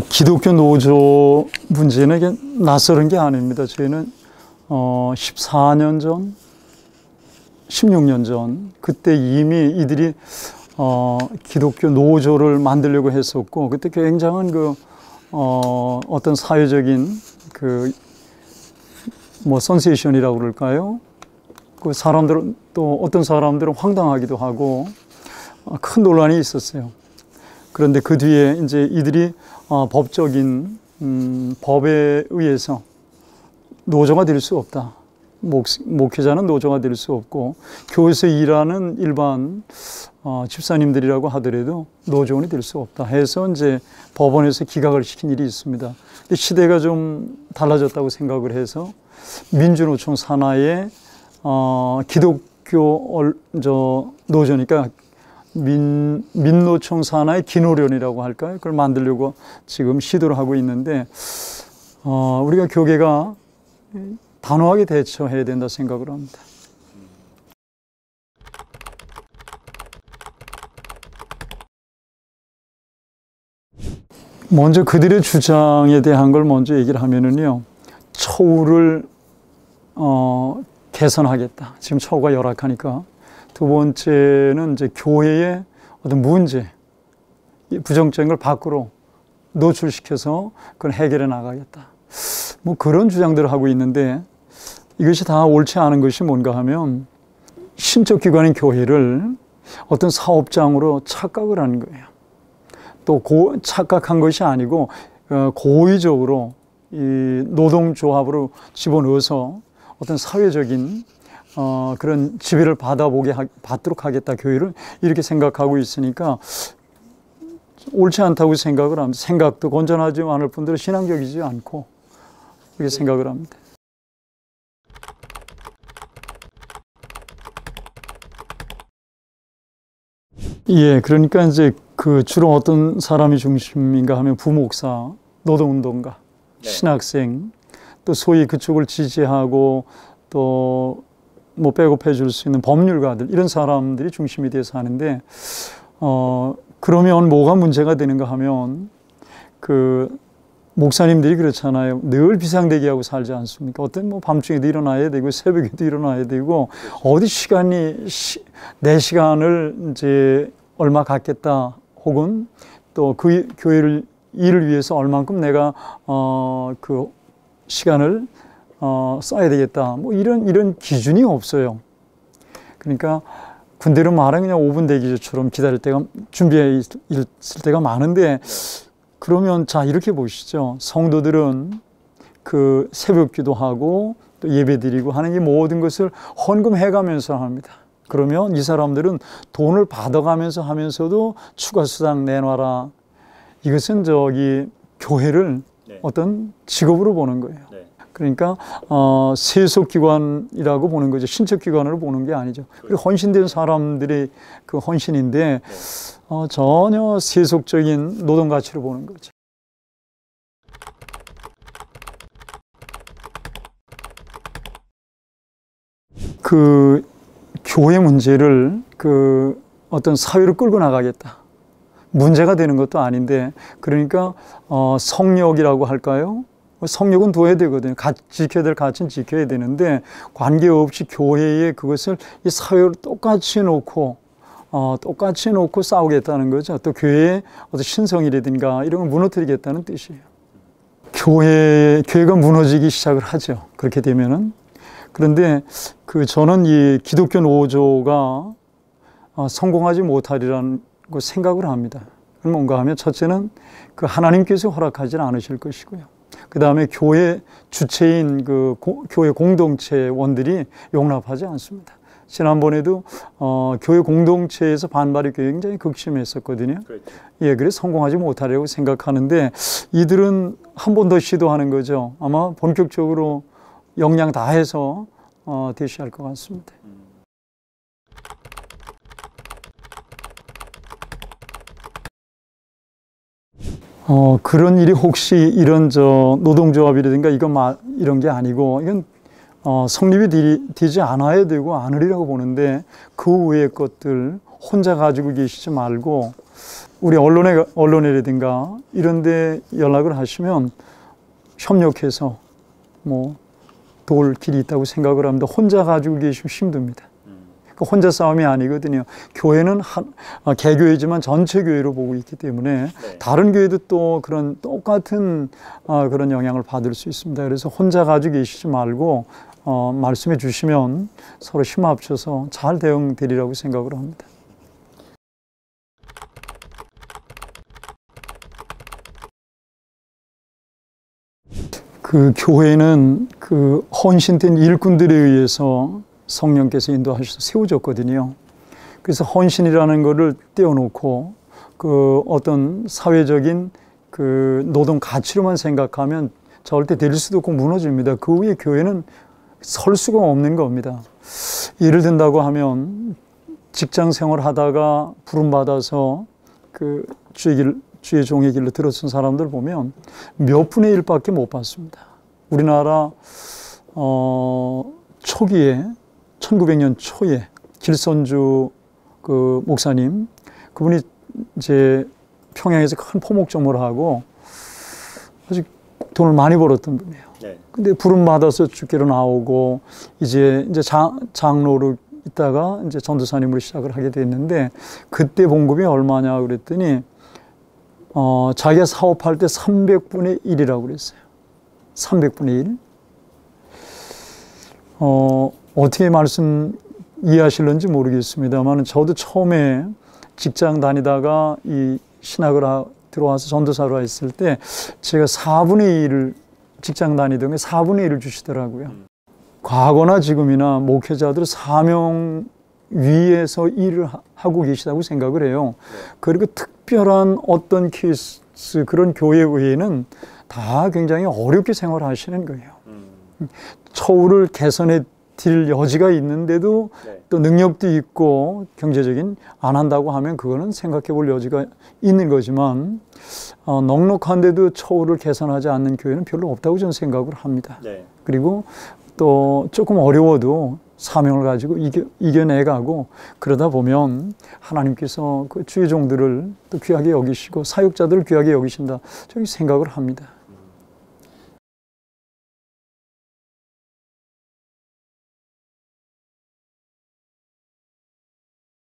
기독교 노조 문제는 이게 낯설은 게 아닙니다. 저희는 14년 전, 16년 전 그때 이미 이들이 기독교 노조를 만들려고 했었고, 그때 굉장한 어떤 사회적인 센세이션이라고 그럴까요? 그 사람들은 또 어떤 사람들은 황당하기도 하고 큰 논란이 있었어요. 그런데 그 뒤에 이제 이들이 법적인 법에 의해서 노조가 될 수 없다. 목회자는 노조가 될 수 없고, 교회에서 일하는 일반 집사님들이라고 하더라도 노조원이 될 수 없다 해서 이제 법원에서 기각을 시킨 일이 있습니다. 근데 시대가 좀 달라졌다고 생각을 해서 민주노총 산하에 기독교 노조니까 민노총 산하의 기노련이라고 할까요? 그걸 만들려고 지금 시도를 하고 있는데, 우리가 교계가 단호하게 대처해야 된다 생각을 합니다. 먼저 그들의 주장에 대한 걸 먼저 얘기를 하면은요, 처우를 개선하겠다. 지금 처우가 열악하니까. 두 번째는 이제 교회의 어떤 문제, 부정적인 걸 밖으로 노출시켜서 그걸 해결해 나가겠다. 뭐 그런 주장들을 하고 있는데, 이것이 다 옳지 않은 것이 뭔가 하면 신적 기관인 교회를 어떤 사업장으로 착각을 하는 거예요. 또 착각한 것이 아니고 고의적으로 이 노동조합으로 집어넣어서 어떤 사회적인 그런 지배를 받도록 하겠다, 교회를 이렇게 생각하고 있으니까 옳지 않다고 생각을 합니다. 생각도 건전하지 않을 뿐더러 신앙적이지 않고 이렇게 생각을 합니다. 예, 그러니까 이제 주로 어떤 사람이 중심인가 하면 부목사, 노동운동가, 신학생, 또 소위 그쪽을 지지하고 또 뭐 백업해 줄 수 있는 법률가들, 이런 사람들이 중심이 돼서 하는데, 그러면 뭐가 문제가 되는가 하면 목사님들이 그렇잖아요. 늘 비상대기하고 살지 않습니까? 어떤 밤중에도 일어나야 되고 새벽에도 일어나야 되고, 어디 내 시간을 이제 얼마 갖겠다, 혹은 또 그 교회를 일을 위해서 얼만큼 내가 시간을 써야 되겠다, 뭐 이런 기준이 없어요. 그러니까 군대로 말하면 그냥 5분 대기조처럼 기다릴 때가, 준비해 있을 때가 많은데, 그러면 자, 이렇게 보시죠. 성도들은 새벽 기도하고 또 예배 드리고 하는 이 모든 것을 헌금해 가면서 합니다. 그러면 이 사람들은 돈을 받아가면서 하면서도 추가 수당 내놔라. 이것은 교회를 어떤 직업으로 보는 거예요. 그러니까 세속기관이라고 보는 거죠. 신척기관으로 보는 게 아니죠. 그리고 헌신된 사람들의 헌신인데 전혀 세속적인 노동가치로 보는 거죠. 교회 문제를 어떤 사회로 끌고 나가겠다. 문제가 되는 것도 아닌데, 그러니까 성역이라고 할까요? 성역은 둬야 되거든요. 지켜야 될 가치는 지켜야 되는데, 관계없이 교회에 그것을 이 사회로 똑같이 놓고 싸우겠다는 거죠. 또 교회의 어떤 신성이라든가 이런 걸 무너뜨리겠다는 뜻이에요. 교회가 무너지기 시작을 하죠. 그렇게 되면은. 그런데 저는 이 기독교 노조가 성공하지 못하리라는 거 생각을 합니다. 뭔가 하면 첫째는 하나님께서 허락하지는 않으실 것이고요. 그 다음에 교회 주체인 교회 공동체원들이 용납하지 않습니다. 지난번에도 교회 공동체에서 반발이 굉장히 극심했었거든요. 그렇죠. 예, 그래서 성공하지 못하려고 생각하는데, 이들은 한 번 더 시도하는 거죠. 아마 본격적으로 역량 다 해서 대시할 것 같습니다. 그런 일이 혹시 이런 노동조합이라든가 이런 게 아니고, 이건 성립이 되지 않아야 되고 않으리라고 보는데, 그 외의 것들 혼자 가지고 계시지 말고 우리 언론이라든가 이런 데 연락을 하시면 협력해서 뭐 도울 길이 있다고 생각을 합니다. 혼자 가지고 계시면 힘듭니다. 혼자 싸움이 아니거든요. 교회는 개교회지만 전체 교회로 보고 있기 때문에 네. 다른 교회도 또 그런 똑같은 그런 영향을 받을 수 있습니다. 그래서 혼자 가지고 계시지 말고 말씀해 주시면 서로 힘 합쳐서 잘 대응되리라고 생각을 합니다. 그 교회는 그 헌신된 일꾼들에 의해서 성령께서 인도하셔서 세워졌거든요. 그래서 헌신이라는 것을 떼어놓고 그 어떤 사회적인 그 노동 가치로만 생각하면 절대 될 수도 없고 무너집니다. 그 위에 교회는 설 수가 없는 겁니다. 예를 든다고 하면 직장 생활 하다가 부름받아서 그 주의 종의 길로 들어선 사람들 보면 몇 분의 1밖에 못 받습니다. 우리나라 초기에 1900년 초에 길선주 그 목사님, 그분이 이제 평양에서 큰 포목점을 하고 아주 돈을 많이 벌었던 분이에요. 네. 근데 부름 받아서 주께로 나오고 이제 장로로 있다가 이제 전도사님으로 시작을 하게 됐는데 그때 봉급이 얼마냐 그랬더니 자기가 사업할 때 300분의 1이라고 그랬어요. 300분의 1. 어떻게 말씀 이해하실는지 모르겠습니다만 저도 처음에 직장 다니다가 이 신학을 들어와서 전도사로 했을 때 제가 4분의 1을 직장 다니던 게 4분의 1을 주시더라고요. 과거나 지금이나 목회자들 사명 위에서 일을 하고 계시다고 생각을 해요. 그리고 특별한 어떤 케이스, 그런 교회 외에는 다 굉장히 어렵게 생활하시는 거예요. 처우를 개선해 드릴 여지가 있는데도 네. 또 능력도 있고 경제적인 안 한다고 하면 그거는 생각해 볼 여지가 있는 거지만 넉넉한데도 처우를 개선하지 않는 교회는 별로 없다고 저는 생각을 합니다. 네. 그리고 또 조금 어려워도 사명을 가지고 이겨내가고 그러다 보면 하나님께서 그 주의 종들을 또 귀하게 여기시고 사역자들을 귀하게 여기신다 저는 생각을 합니다.